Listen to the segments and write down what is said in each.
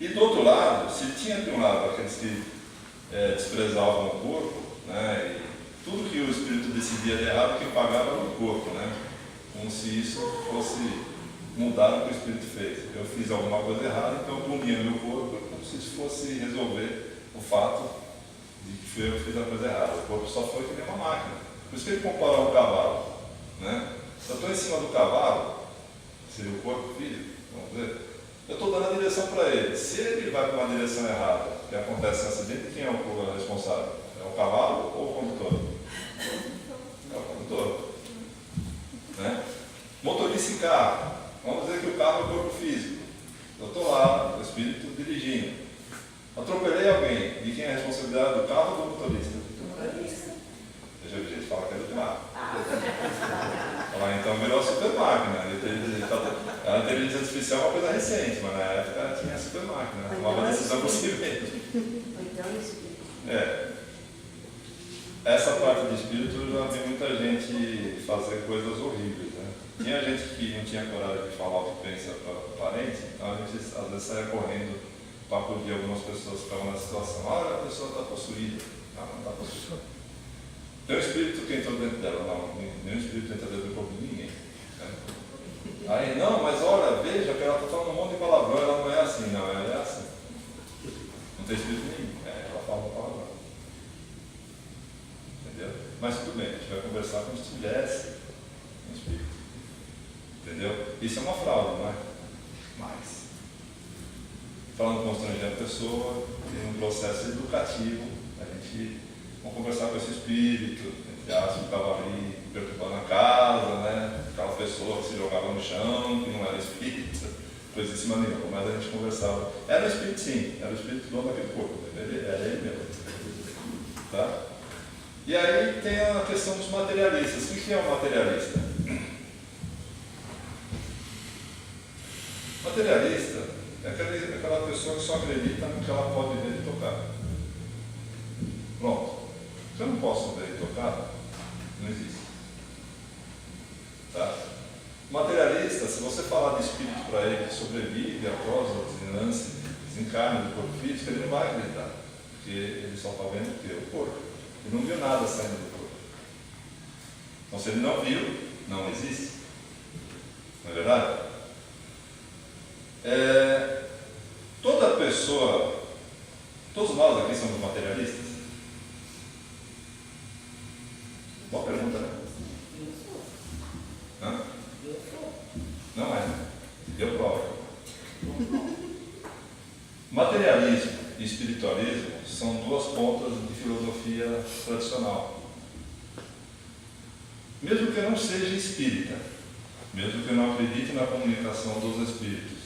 E do outro lado, se tinha de um lado aqueles que desprezavam o corpo, né, e tudo que o espírito decidia de errado, quem pagava era o corpo, né, como se isso fosse mudar o que o espírito fez. Eu fiz alguma coisa errada, então eu punha meu corpo como se isso fosse resolver o fato de que fui eu que fiz a coisa errada. O corpo só foi que nem uma máquina. Por isso que ele comparou ao cavalo, né? Se eu estou em cima do cavalo, seria o corpo filho, vamos dizer, eu estou dando a direção para ele. Se ele vai para uma direção errada, que acontece um acidente, quem é o responsável? É o cavalo ou o condutor? É o condutor. Né? Motorista em carro. Vamos dizer que o carro é o corpo físico. Eu estou lá, o espírito dirigindo. Atropelei alguém. De quem é a responsabilidade? Do carro ou do motorista? Do motorista. Deixa eu ver, fala que é do carro. Então virou a super máquina. A inteligência artificial é uma coisa recente, mas na época tinha a super máquina. Tomava decisão possivelmente. Essa parte de espírito eu já vi muita gente fazer coisas horríveis, né? Tinha gente que não tinha coragem de falar o que pensa para o parente, então a gente às vezes saia correndo para acudir algumas pessoas que estavam nessa situação. Olha, a pessoa está possuída. Não está possuída. Tem um espírito que entrou dentro dela, não, nenhum espírito entra dentro do corpo de ninguém. Né? Aí, não, mas olha, veja que ela está falando um monte de palavrão, ela não é assim, não, ela é assim. Não tem espírito nenhum, ela fala palavrão. Entendeu? Mas tudo bem, a gente vai conversar como se tivesse um espírito. Entendeu? Isso é uma fraude, não é? Mas, falando constrangendo a pessoa, tem um processo educativo, a gente vamos conversar com esse espírito, entre aspas, que estava ali perturbando a casa, né? Aquela pessoa que se jogava no chão, que não era espírito, coisíssima nenhuma, mas a gente conversava. Era o espírito sim, era o espírito dono daquele corpo, era ele mesmo. Tá? E aí tem a questão dos materialistas. O que é um materialista? Materialista é aquela pessoa que só acredita no que ela pode ver e tocar. Pronto. Se eu não posso ver e tocar, não existe. Tá? Materialista, se você falar de espírito para ele que sobrevive após o desencarne do corpo físico, ele não vai acreditar. Porque ele só está vendo o quê? O corpo. Ele não viu nada saindo do corpo. Então, se ele não viu, não existe. Não é verdade? Toda pessoa, todos nós aqui somos materialistas? Boa pergunta, né? Hã? Não é. Eu provo. Materialismo e espiritualismo são duas pontas de filosofia tradicional. Mesmo que eu não seja espírita, mesmo que eu não acredite na comunicação dos espíritos,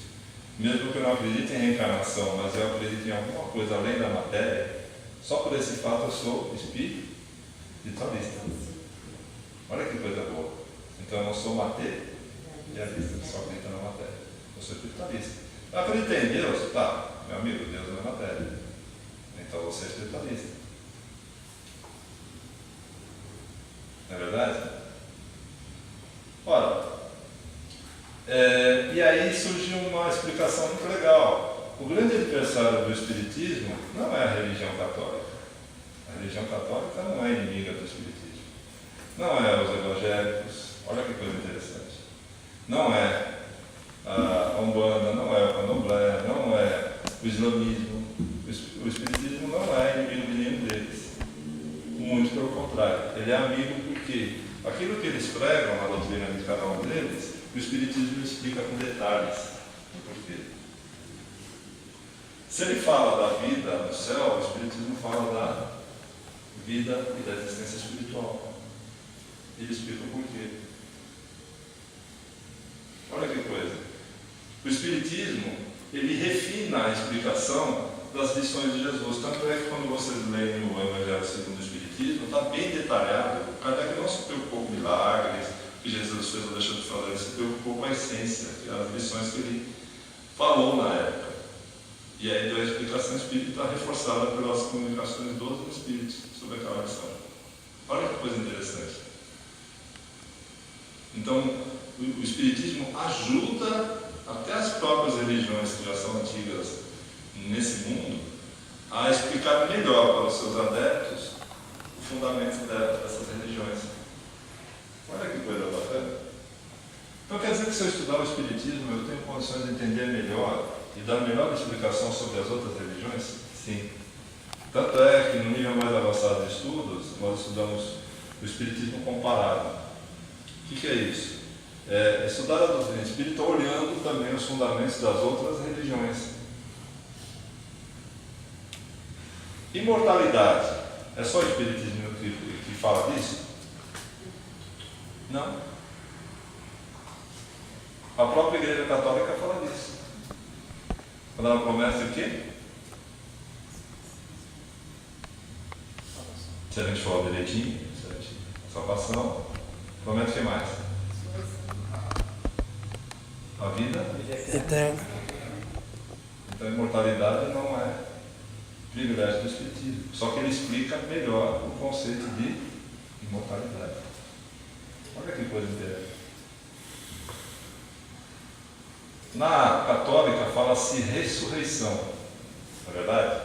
mesmo que eu não acredite em reencarnação, mas eu acredito em alguma coisa além da matéria, só por esse fato eu sou espiritualista. Olha que coisa boa. Então eu não sou materialista, que só acredita na matéria. Eu sou espiritualista. Eu acredito em Deus? Tá, meu amigo, Deus não é matéria. Então você é espiritualista. Não é verdade? Ora, e aí surge uma explicação muito legal. O grande adversário do espiritismo não é a religião católica. A religião católica não é inimiga do espiritismo. Não é os evangélicos, olha que coisa interessante. Não é a Umbanda, não é o Candomblé, não é o islamismo. O espiritismo não é inimigo de nenhum deles. Muito pelo contrário. Ele é amigo porque aquilo que eles pregam na doutrina de cada um deles, o espiritismo explica com detalhes. Por quê? Se ele fala da vida no céu, o espiritismo fala da vida e da existência espiritual. Ele explica o porquê. Olha que coisa. O espiritismo, ele refina a explicação das lições de Jesus. Tanto é que quando vocês leem o Evangelho segundo o Espiritismo, está bem detalhado. Kardec não se preocupou com milagres que Jesus fez ou deixou de fazer, ele se preocupou com a essência, que eram as lições que ele falou na época. E aí a explicação espírita reforçada pelas comunicações dos espíritos sobre aquela lição. Olha que coisa interessante. Então, o espiritismo ajuda até as próprias religiões que já são antigas a explicar melhor para os seus adeptos o fundamento dessas religiões. Olha que coisa bacana. Então quer dizer que se eu estudar o Espiritismo, eu tenho condições de entender melhor e dar melhor explicação sobre as outras religiões? Sim. Tanto é que no nível mais avançado de estudos, nós estudamos o Espiritismo comparado. O que é isso? É estudar a doutrina espírita olhando também os fundamentos das outras religiões. Imortalidade. É só o Espiritismo que fala disso? Não. A própria Igreja Católica fala disso. Quando ela promete o quê? Se a gente falar direitinho, salvação, promete o que mais? A vida eterna. Então a imortalidade não é privilégio do Espiritismo. Só que ele explica melhor o conceito de imortalidade. Olha que coisa interessante. Na católica fala-se ressurreição, não é verdade?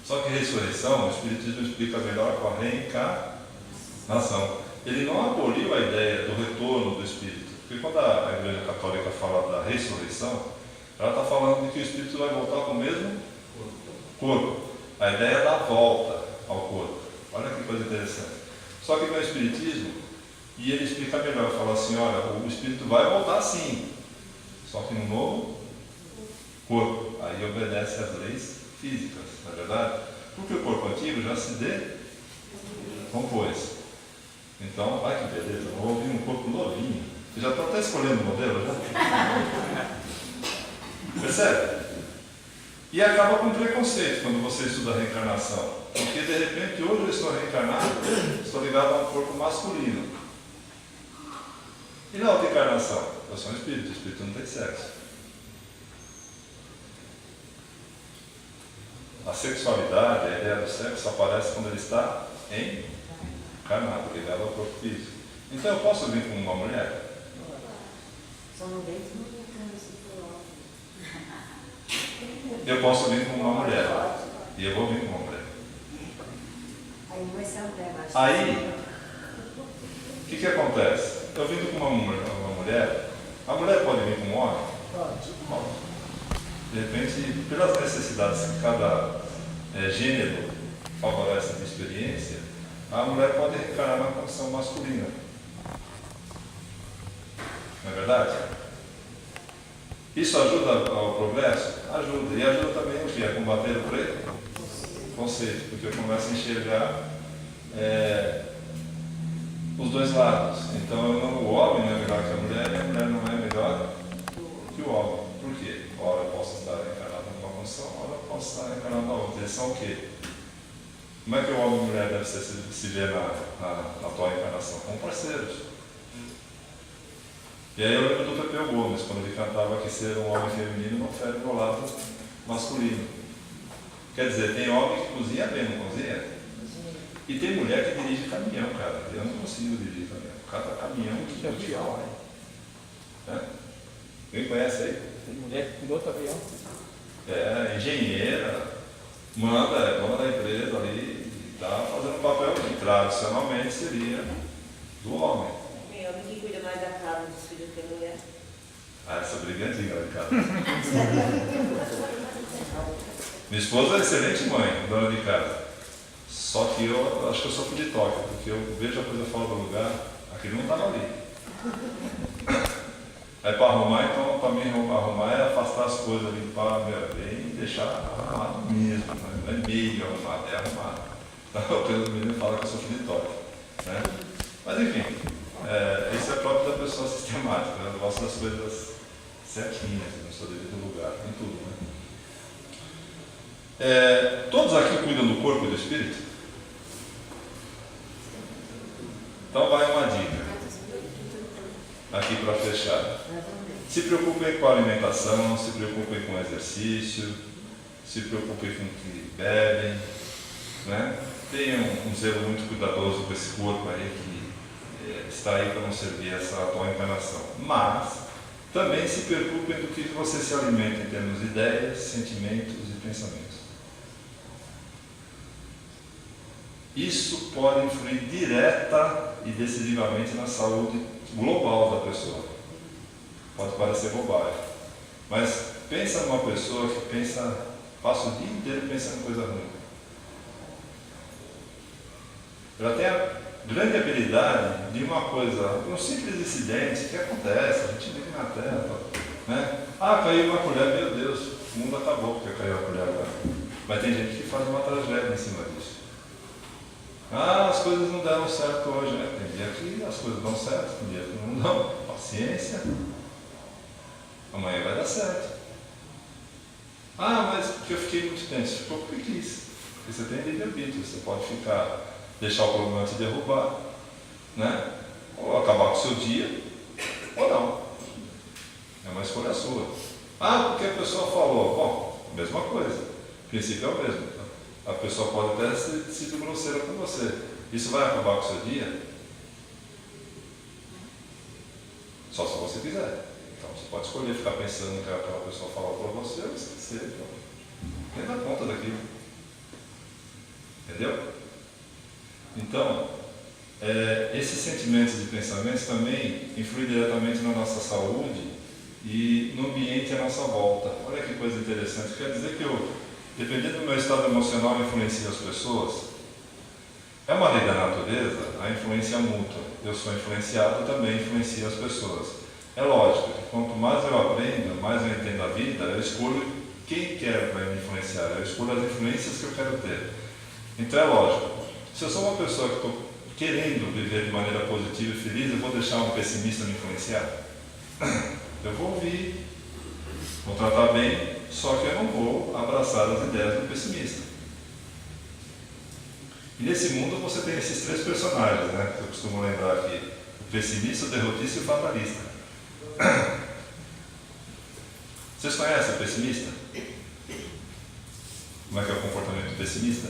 Só que ressurreição, o Espiritismo explica melhor com a reencarnação. Ele não aboliu a ideia do retorno do Espírito, porque quando a Igreja Católica fala da ressurreição, ela está falando de que o Espírito vai voltar com o mesmo corpo. A ideia é da volta ao corpo. Olha que coisa interessante. Só que no Espiritismo, e ele explica melhor, fala assim, olha, o Espírito vai voltar sim, só que no novo corpo. Aí obedece às leis físicas, não é verdade? Porque o corpo antigo já se decompôs. Então, olha que beleza, vou ouvir um corpo novinho. Você já está até escolhendo o modelo, já? Percebe? E acaba com preconceito quando você estuda a reencarnação. Porque de repente hoje eu estou reencarnado, estou ligado a um corpo masculino. E na outra encarnação? Eu sou um espírito, o espírito não tem sexo. A sexualidade, a ideia do sexo aparece quando ele está encarnado, ligado ao corpo físico. Então eu posso vir como uma mulher? Só não vem se não brincando, se for. Eu posso vir como uma mulher. E eu vou vir como uma mulher. Aí não vai ser a mulher, vai ser Aí, o que acontece? Eu vindo com uma mulher, a mulher pode vir com um homem? Pode. Pode. De repente, pelas necessidades que cada gênero favorece de experiência, a mulher pode reencarnar na condição masculina. Não é verdade? Isso ajuda ao progresso? Ajuda. E ajuda também o quê? A combater o preconceito, porque eu começo a enxergar os dois lados. Então o homem não é melhor que a mulher e a mulher não é melhor que o homem. Por quê? Ora eu posso estar encarnado numa condição, ora eu posso estar encarnado na outra. Eles são o quê? Como é que o homem e a mulher devem se ver na atual encarnação? Como parceiros. E aí eu lembro do Pepeu Gomes, quando ele cantava que ser um homem feminino não fere o lado masculino. Quer dizer, tem homem que cozinha bem, não cozinha? E tem mulher que dirige caminhão, cara. Eu não consigo dirigir caminhão. Cada caminhão que avião, né? Quem conhece aí? Tem mulher que pilota avião. É, engenheira, manda, é dona da empresa ali, e está fazendo o papel que tradicionalmente seria do homem. Tem homem que cuida mais da casa dos filhos que a mulher. Ah, essa briga é antiga lá em casa. Minha esposa é excelente mãe, dona de casa. Só que eu acho que eu sofro de toque, porque eu vejo a coisa fora do lugar, aquilo não estava ali. Aí para arrumar, então, para mim arrumar é afastar as coisas, limpar bem e deixar arrumado mesmo. Não é meio arrumado, é arrumado. Então o menino fala que eu sofro de toque. Né? Mas enfim, isso é próprio da pessoa sistemática, né? Eu gosto das coisas certinhas, no seu devido lugar, em tudo. Né? Todos aqui cuidam do corpo e do espírito? Então vai uma dica aqui para fechar. Se preocupem com a alimentação, se preocupem com o exercício, se preocupem com o que bebem, né? Tenham um zelo muito cuidadoso com esse corpo aí que está aí para não servir essa atual encarnação. Mas Também se preocupem do que você se alimenta em termos de ideias, sentimentos e pensamentos. Isso pode influir direta e decisivamente na saúde global da pessoa. Pode parecer bobagem, mas pensa numa pessoa que passa o dia inteiro pensando em coisa ruim. Ela tem a grande habilidade de uma coisa, um simples incidente que acontece, a gente vive na Terra, né? Ah, caiu uma colher, meu Deus, o mundo acabou porque caiu a colher agora. Mas tem gente que faz uma tragédia em cima disso. Ah, as coisas não deram certo hoje, né? Tem dia que as coisas dão certo, tem dia que não dão. Paciência. Amanhã vai dar certo. Ah, mas porque eu fiquei muito tenso. Ficou porque quis. Porque você tem livre-arbítrio, você pode deixar o problema te derrubar, né? Ou acabar com o seu dia, ou não. É uma escolha sua. Ah, porque a pessoa falou. Bom, mesma coisa. O princípio é o mesmo. A pessoa pode até ter sido grosseira com você. Isso vai acabar com o seu dia? Só se você quiser. Então você pode escolher ficar pensando no que aquela pessoa falou para você ou esquecer. Então, nem dá conta daquilo. Entendeu? Então, esses sentimentos e pensamentos também influem diretamente na nossa saúde e no ambiente à nossa volta. Olha que coisa interessante. Quer dizer que dependendo do meu estado emocional, eu influencio as pessoas. É uma lei da natureza, a influência mútua. Eu sou influenciado, também influencio as pessoas. É lógico que quanto mais eu aprendo, mais eu entendo a vida, eu escolho quem vai me influenciar, eu escolho as influências que eu quero ter. Então é lógico, se eu sou uma pessoa que estou querendo viver de maneira positiva e feliz, eu vou deixar um pessimista me influenciar? Eu vou ouvir, vou tratar bem, só que eu não vou abraçar as ideias do pessimista. E nesse mundo você tem esses três personagens, né, que eu costumo lembrar aqui: o pessimista, o derrotista e o fatalista. Vocês conhecem o pessimista? Como é que é o comportamento do pessimista?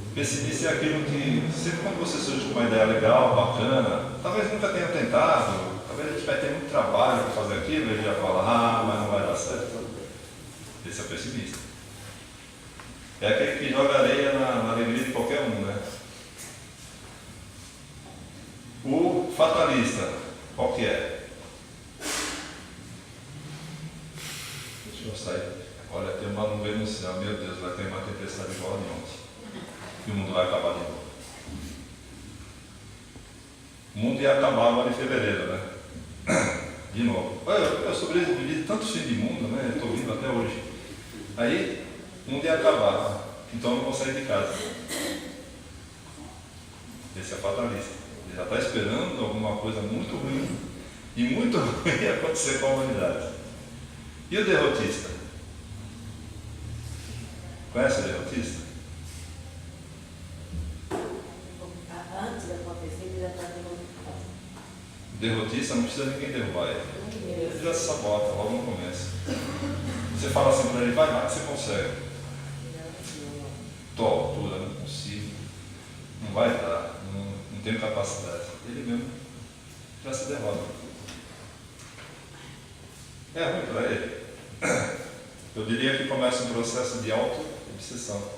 O pessimista é aquilo que, sempre quando você surge com uma ideia legal, bacana, talvez nunca tenha tentado, talvez a gente vai ter muito trabalho para fazer aquilo, ele já fala, mas não vai dar certo. Esse é o pessimista. É aquele que joga areia na alegria de qualquer um, né? O fatalista, qual que é? Deixa eu sair. Olha, tem uma nuvem no céu, meu Deus, vai ter uma tempestade igual a ontem. E o mundo vai acabar de novo. O mundo ia acabar agora em fevereiro, né? De novo. Eu sobrevivi tantos fins de mundo, né? Estou vindo até hoje. Aí, o mundo ia acabar. Então eu não vou sair de casa. Esse é fatalista. Ele já está esperando alguma coisa muito ruim. E muito ruim acontecer com a humanidade. E o derrotista? Conhece o derrotista? Antes de acontecer, ele já está derrotado. O derrotista não precisa ninguém derrubar ele. Ele já se sabota logo no começo. Você fala assim para ele, vai que você consegue. Estou à altura, não consigo. Não vai dar, não tenho capacidade. Ele mesmo já se derrota. É ruim para ele. Eu diria que começa um processo de auto-obsessão.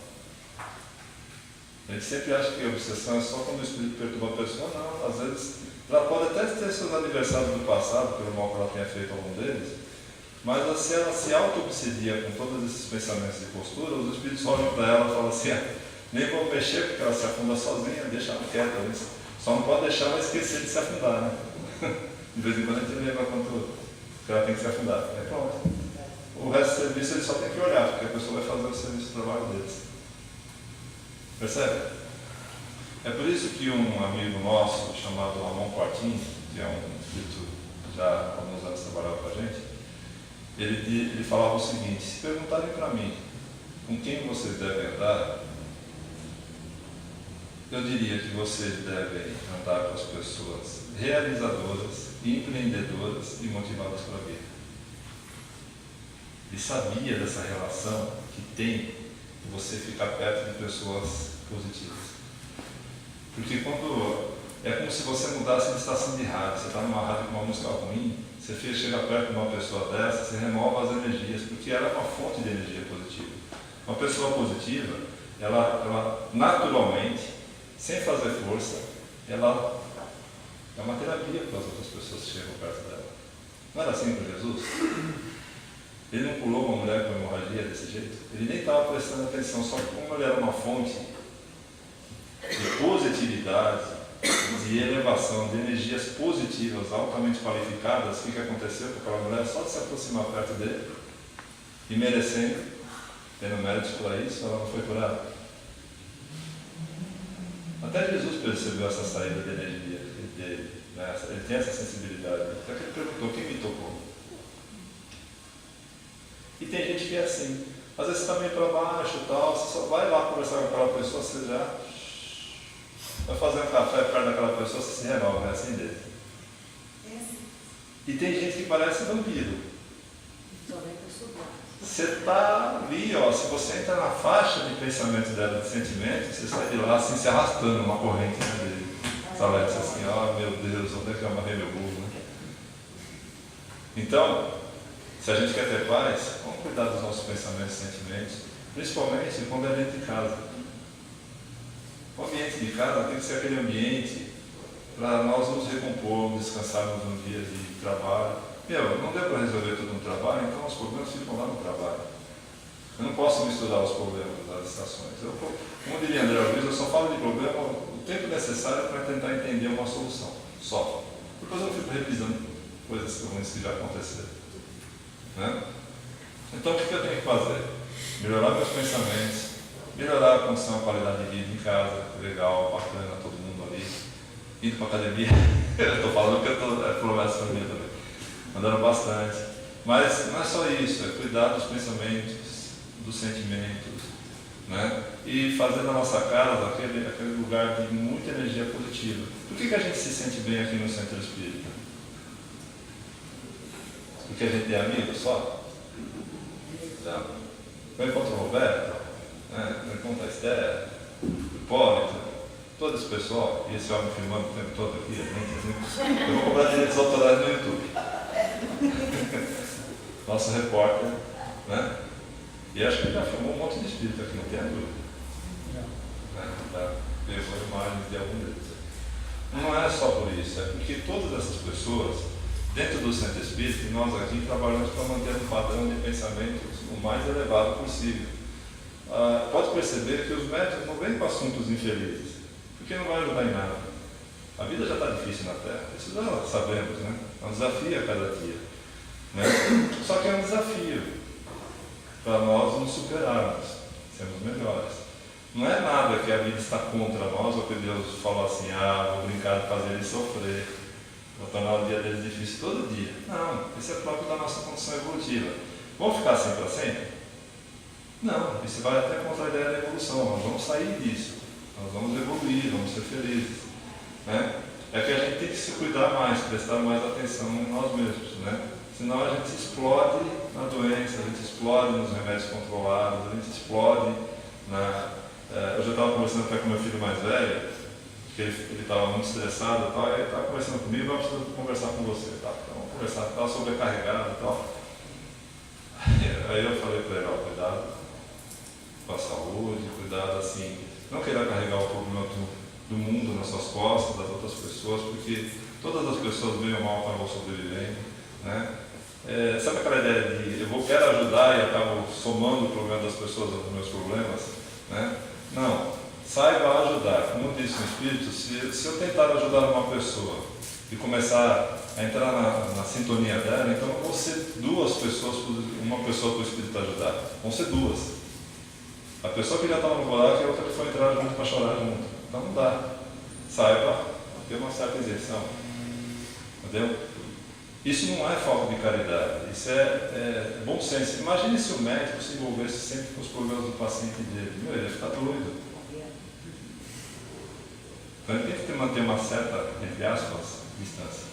A gente sempre acha que a obsessão é só quando o espírito perturba a pessoa. Não, às vezes ela pode até ter seus adversários do passado, pelo mal que ela tenha feito a algum deles, mas se ela se auto-obsedia com todos esses pensamentos de postura, os espíritos olham para ela e falam assim, nem vou mexer porque ela se afunda sozinha, deixa ela quieta. Só não pode deixar ela esquecer de se afundar, né? De vez em quando a gente lembra quanto que ela tem que se afundar. É pronto. O resto do serviço ele só tem que olhar, porque a pessoa vai fazer o serviço do trabalho deles. Percebe? É por isso que um amigo nosso, chamado Ramon Quartin, que é um espírito que já há alguns anos trabalhava com a gente, ele falava o seguinte: se perguntarem para mim com quem vocês devem andar, eu diria que vocês devem andar com as pessoas realizadoras, empreendedoras e motivadas para a vida. E sabia dessa relação que tem você ficar perto de pessoas positivas. Porque quando É como se você mudasse de estação de rádio. Você está numa rádio com uma música ruim, você chega perto de uma pessoa dessa, você renova as energias, porque ela é uma fonte de energia positiva. Uma pessoa positiva, ela naturalmente, sem fazer força, ela é uma terapia para as outras pessoas que chegam perto dela. Não era assim com Jesus? Ele não pulou uma mulher com hemorragia desse jeito? Ele nem estava prestando atenção, só que como ele era uma fonte de positividade, de elevação, de energias positivas, altamente qualificadas, o que aconteceu com aquela mulher? Só de se aproximar perto dele e merecendo, tendo méritos para isso, ela não foi curada. Até Jesus percebeu essa saída de energia dele, né? Ele tem essa sensibilidade. Até que ele perguntou: quem me tocou? E tem gente que é assim. Às vezes você está meio para baixo e tal, você só vai lá conversar com aquela pessoa, você já vai fazer um café perto daquela pessoa, você se renova, vai acender. E tem gente que parece vampiro. Você está ali, ó, se você entra na faixa de pensamento dela, de sentimento, você sai de lá assim, se arrastando uma corrente, né, dele. Sabe, assim, ó, meu Deus, onde é que eu amarrei meu burro, né? Então, se a gente quer ter paz, vamos cuidar dos nossos pensamentos e sentimentos, principalmente quando é dentro de casa. O ambiente de casa tem que ser aquele ambiente para nós nos recompormos, descansarmos um dia de trabalho. Não deu para resolver tudo no trabalho, então os problemas ficam lá no trabalho. Eu não posso misturar os problemas das estações. Como diria André Luiz, eu só falo de problema o tempo necessário para tentar entender uma solução. Só. Depois eu fico revisando coisas ruins que já aconteceram. Né? Então o que eu tenho que fazer? Melhorar meus pensamentos, melhorar a condição, a qualidade de vida em casa, legal, bacana, todo mundo ali, indo para a academia. Eu estou falando que eu estou promessa para mim também. Andando bastante, mas não é só isso, é cuidar dos pensamentos, dos sentimentos, né? E fazer da nossa casa aquele lugar de muita energia positiva. Por que a gente se sente bem aqui no Centro Espírita? Porque a gente é amigo só? Tá. Eu encontro o Roberto, né? Eu encontro a Esther, o Hipólito, todo esse pessoal, e esse homem filmando o tempo todo aqui, né? Eu vou cobrar direitos autorais no YouTube. Nosso repórter, né? E acho que ele já filmou um monte de espírito aqui, não tem dúvida. Levou imagens de algum deles. Não é só por isso, é porque todas essas pessoas, dentro do Centro Espírita, e nós aqui trabalhamos para manter um padrão de pensamentos o mais elevado possível. Pode perceber que os médicos não vêm com assuntos infelizes, porque não vai ajudar em nada. A vida já está difícil na Terra, isso já sabemos, né? É um desafio a cada dia. Né? Só que é um desafio para nós nos superarmos, sermos melhores. Não é nada que a vida está contra nós, ou que Deus falou assim: vou brincar de fazer ele sofrer, vou tornar o dia dele difícil todo dia. Não, isso é próprio da nossa condição evolutiva. Vamos ficar assim para sempre? Não, isso vai até contra a ideia da evolução. Nós vamos sair disso, nós vamos evoluir, vamos ser felizes. Né? É que a gente tem que se cuidar mais, prestar mais atenção em nós mesmos, né? Senão a gente explode na doença, a gente explode nos remédios controlados, a gente explode na... eu já estava conversando até com meu filho mais velho, que ele estava muito estressado e tal, e ele estava conversando comigo: eu preciso conversar com você, tá? Então vamos conversar, estava sobrecarregado e tal. Aí eu falei para ele: cuidado com a saúde, cuidado assim, não queira carregar o problema do mundo nas suas costas, das outras pessoas, porque todas as pessoas, bem ou mal, acabam sobrevivendo, né? Sabe aquela ideia de quero ajudar e acabo somando o problema das pessoas aos meus problemas? Né? Não, saiba ajudar. Como disse o Espírito, se eu tentar ajudar uma pessoa e começar a entrar na sintonia dela, então não vão ser duas pessoas, uma pessoa para o Espírito ajudar, vão ser duas. A pessoa que já estava no buraco e a outra que foi entrar junto para chorar junto. Então não dá. Saiba ter uma certa isenção. Entendeu? Isso não é falta de caridade, isso é bom senso. Imagine se o médico se envolvesse sempre com os problemas do paciente dele. Ele ia ficar doido. Então ele tem que manter uma certa, entre aspas, distância,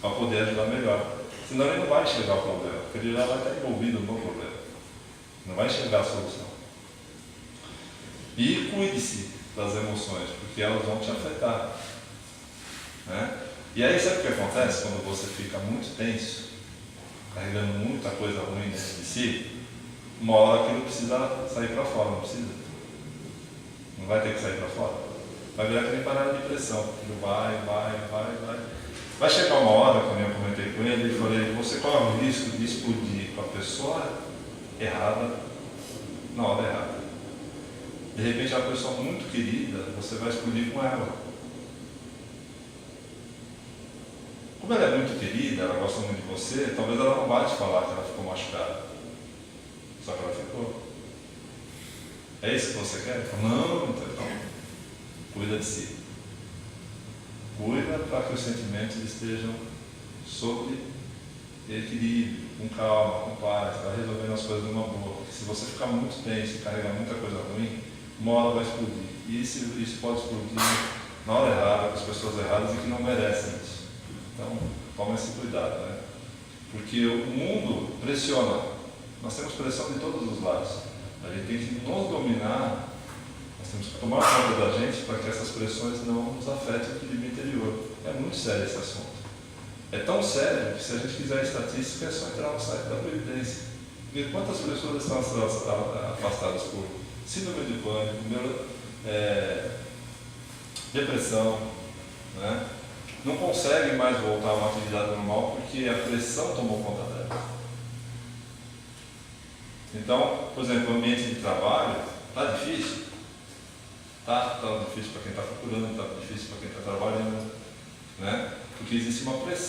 para poder ajudar melhor. Senão ele não vai enxergar o problema, porque ele já vai estar envolvido no problema. Não vai enxergar a solução. E cuide-se das emoções, porque elas vão te afetar. né? E aí sabe o que acontece quando você fica muito tenso, carregando muita coisa ruim dentro de si? Uma hora aquilo precisa sair para fora, não precisa? Não vai ter que sair para fora? Vai virar que nem panela de pressão, aquilo vai. Vai chegar uma hora, quando eu comentei com ele, e falei, você corre o risco de explodir com a pessoa errada, na hora errada. De repente, uma pessoa muito querida, você vai explodir com ela. Como ela é muito querida, ela gosta muito de você, talvez ela não vai te falar que ela ficou machucada. Só que ela ficou. É isso que você quer? Não, então cuida de si. Cuida para que os sentimentos estejam sob equilíbrio, com calma, com paz, vai resolvendo as coisas numa boa. Porque se você ficar muito tenso e carregar muita coisa ruim, uma hora vai explodir. E isso pode explodir na hora errada, com as pessoas erradas e que não merecem isso. Então, tome esse cuidado, né? Porque o mundo pressiona. Nós temos pressão de todos os lados. A gente tem que nos dominar. Nós temos que tomar conta da gente para que essas pressões não nos afetem o equilíbrio interior. É muito sério esse assunto. É tão sério que se a gente fizer estatística é só entrar no site da Previdência. Ver quantas pessoas estão afastadas por síndrome de pânico, depressão, né? Não conseguem mais voltar a uma atividade normal porque a pressão tomou conta dela. Então, por exemplo, o ambiente de trabalho está difícil. Está difícil para quem está procurando, está difícil para quem está trabalhando, né? Porque existe uma pressão.